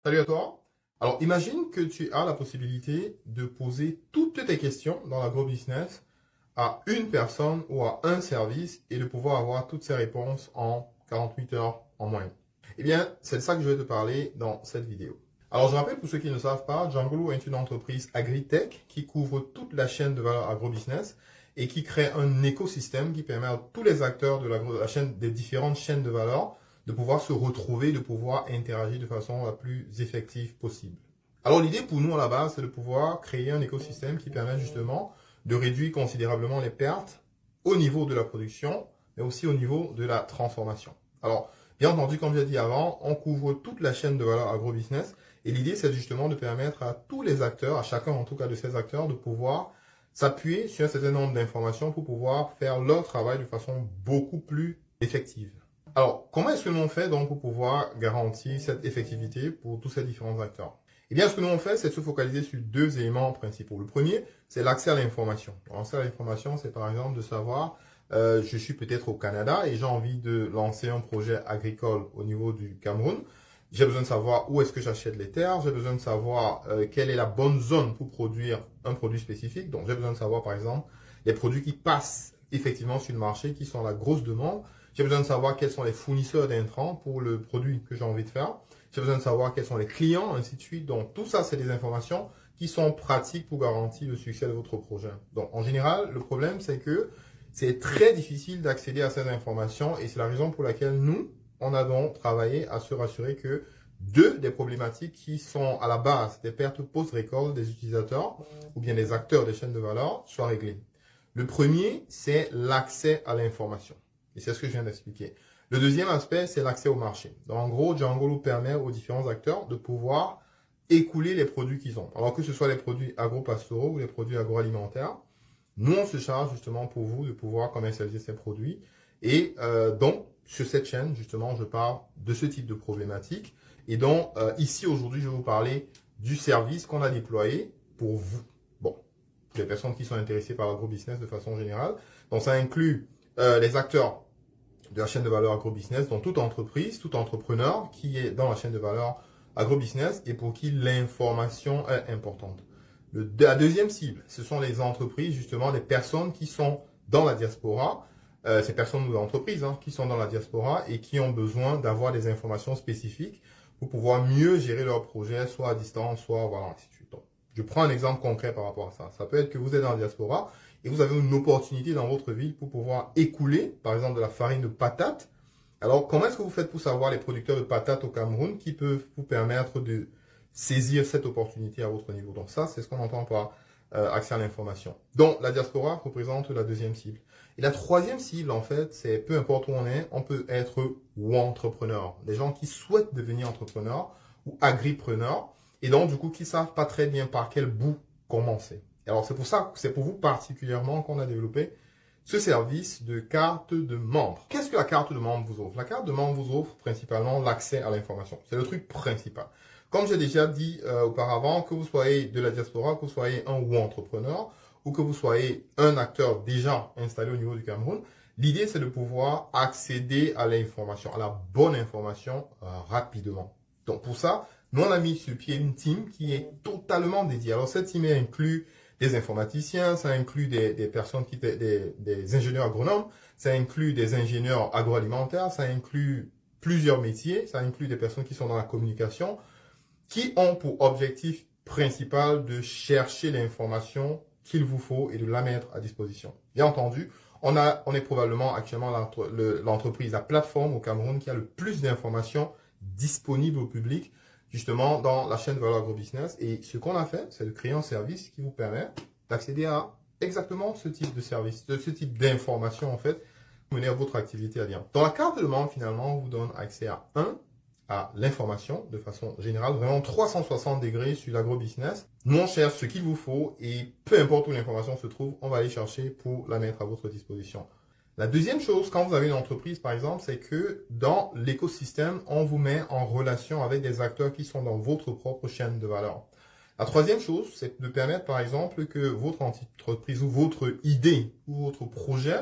Salut à toi. Alors, imagine que tu as la possibilité de poser toutes tes questions dans l'agro-business à une personne ou à un service et de pouvoir avoir toutes ces réponses en 48 heures en moyenne. Eh bien, c'est de ça que je vais te parler dans cette vidéo. Alors, je rappelle pour ceux qui ne savent pas, Djangolo est une entreprise agri-tech qui couvre toute la chaîne de valeur agro-business et qui crée un écosystème qui permet à tous les acteurs de la chaîne, des différentes chaînes de valeur de pouvoir se retrouver, de pouvoir interagir de façon la plus effective possible. Alors l'idée pour nous à la base, c'est de pouvoir créer un écosystème qui permet justement de réduire considérablement les pertes au niveau de la production, mais aussi au niveau de la transformation. Alors, bien entendu, comme j'ai dit avant, on couvre toute la chaîne de valeur agro-business et l'idée, c'est justement de permettre à tous les acteurs, à chacun en tout cas de ces acteurs, de pouvoir s'appuyer sur un certain nombre d'informations pour pouvoir faire leur travail de façon beaucoup plus effective. Alors, comment est-ce que nous on fait donc pour pouvoir garantir cette effectivité pour tous ces différents acteurs? Eh bien, ce que nous on fait, c'est de se focaliser sur deux éléments principaux. Le premier, c'est l'accès à l'information. L'accès à l'information, c'est par exemple de savoir, je suis peut-être au Canada et j'ai envie de lancer un projet agricole au niveau du Cameroun. J'ai besoin de savoir où est-ce que j'achète les terres, j'ai besoin de savoir quelle est la bonne zone pour produire un produit spécifique. Donc, j'ai besoin de savoir, par exemple, les produits qui passent effectivement sur le marché, qui sont la grosse demande. J'ai besoin de savoir quels sont les fournisseurs d'intrants pour le produit que j'ai envie de faire. J'ai besoin de savoir quels sont les clients, ainsi de suite. Donc, tout ça, c'est des informations qui sont pratiques pour garantir le succès de votre projet. Donc, en général, le problème, c'est que c'est très difficile d'accéder à ces informations et c'est la raison pour laquelle nous, on a donc travaillé à se rassurer que deux des problématiques qui sont à la base des pertes post-récolte des utilisateurs ou bien des acteurs des chaînes de valeur soient réglées. Le premier, c'est l'accès à l'information. Et c'est ce que je viens d'expliquer. Le deuxième aspect, c'est l'accès au marché. Donc, en gros, Djangolo permet aux différents acteurs de pouvoir écouler les produits qu'ils ont. Alors que ce soit les produits agro-pastoraux ou les produits agroalimentaires, nous, on se charge justement pour vous de pouvoir commercialiser ces produits. Et donc, sur cette chaîne, justement, je parle de ce type de problématique. Et donc, ici, aujourd'hui, je vais vous parler du service qu'on a déployé pour vous. Bon, pour les personnes qui sont intéressées par l'agro-business de façon générale. Donc, ça inclut les acteurs de la chaîne de valeur agro-business, donc toute entreprise, tout entrepreneur qui est dans la chaîne de valeur agro-business et pour qui l'information est importante. La deuxième cible, ce sont les entreprises, justement, les personnes qui sont dans la diaspora, ces personnes ou entreprises qui sont dans la diaspora et qui ont besoin d'avoir des informations spécifiques pour pouvoir mieux gérer leur projet, soit à distance, soit voilà, ainsi de suite. Donc, je prends un exemple concret par rapport à ça. Ça peut être que vous êtes dans la diaspora et vous avez une opportunité dans votre ville pour pouvoir écouler, par exemple, de la farine de patate. Alors, comment est-ce que vous faites pour savoir les producteurs de patates au Cameroun qui peuvent vous permettre de saisir cette opportunité à votre niveau? Donc ça, c'est ce qu'on entend par accès à l'information. Donc, la diaspora représente la deuxième cible. Et la troisième cible, en fait, c'est peu importe où on peut être ou entrepreneur. Des gens qui souhaitent devenir entrepreneur ou agripreneur et donc, du coup, qui ne savent pas très bien par quel bout commencer. Alors, c'est pour ça, c'est pour vous particulièrement qu'on a développé ce service de carte de membre. Qu'est-ce que la carte de membre vous offre? La carte de membre vous offre principalement l'accès à l'information. C'est le truc principal. Comme j'ai déjà dit auparavant, que vous soyez de la diaspora, que vous soyez un ou entrepreneur, ou que vous soyez un acteur déjà installé au niveau du Cameroun, l'idée c'est de pouvoir accéder à l'information, à la bonne information rapidement. Donc pour ça, nous on a mis sur pied une team qui est totalement dédiée. Alors cette team inclut des informaticiens, ça inclut des personnes des ingénieurs agronomes, ça inclut des ingénieurs agroalimentaires, ça inclut plusieurs métiers, ça inclut des personnes qui sont dans la communication, qui ont pour objectif principal de chercher l'information qu'il vous faut et de la mettre à disposition. Bien entendu, on est probablement actuellement l'entreprise, la plateforme au Cameroun qui a le plus d'informations disponibles au public, justement dans la chaîne de valeur agro-business. Et ce qu'on a fait, c'est de créer un service qui vous permet d'accéder à exactement ce type de service, ce type d'information en fait, pour mener à votre activité à bien. Dans la carte de membre, finalement, on vous donne accès à l'information de façon générale, vraiment 360 degrés sur l'agro-business. Nous, on cherche ce qu'il vous faut et peu importe où l'information se trouve, on va aller chercher pour la mettre à votre disposition. La deuxième chose, quand vous avez une entreprise, par exemple, c'est que dans l'écosystème, on vous met en relation avec des acteurs qui sont dans votre propre chaîne de valeur. La troisième chose, c'est de permettre, par exemple, que votre entreprise ou votre idée ou votre projet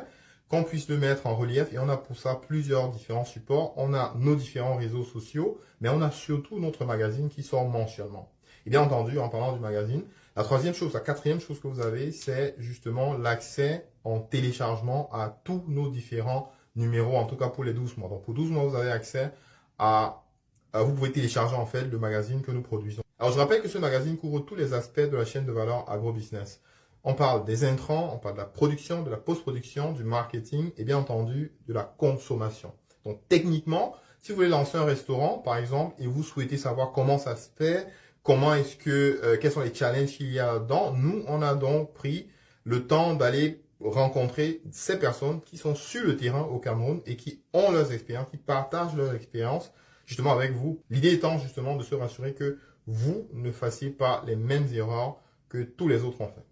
qu'on puisse le mettre en relief et on a pour ça plusieurs différents supports. On a nos différents réseaux sociaux, mais on a surtout notre magazine qui sort mensuellement. Et bien entendu, en parlant du magazine, la quatrième chose que vous avez, c'est justement l'accès en téléchargement à tous nos différents numéros, en tout cas pour les 12 mois. Donc pour 12 mois, vous avez accès vous pouvez télécharger en fait le magazine que nous produisons. Alors je rappelle que ce magazine couvre tous les aspects de la chaîne de valeur agrobusiness. On parle des intrants, on parle de la production, de la post-production, du marketing et bien entendu de la consommation. Donc techniquement, si vous voulez lancer un restaurant par exemple et vous souhaitez savoir comment ça se fait, quels sont les challenges qu'il y a là-dedans, nous on a donc pris le temps d'aller rencontrer ces personnes qui sont sur le terrain au Cameroun et qui ont leurs expériences, qui partagent leurs expériences justement avec vous. L'idée étant justement de se rassurer que vous ne fassiez pas les mêmes erreurs que tous les autres ont fait.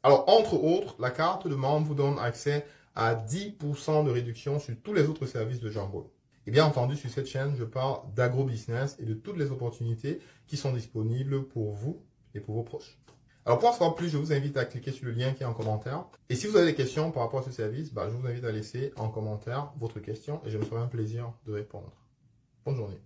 Alors, entre autres, la carte de membre vous donne accès à 10% de réduction sur tous les autres services de Django. Et bien entendu, sur cette chaîne, je parle d'agrobusiness et de toutes les opportunités qui sont disponibles pour vous et pour vos proches. Alors, pour en savoir plus, je vous invite à cliquer sur le lien qui est en commentaire. Et si vous avez des questions par rapport à ce service, je vous invite à laisser en commentaire votre question et je me ferai un plaisir de répondre. Bonne journée.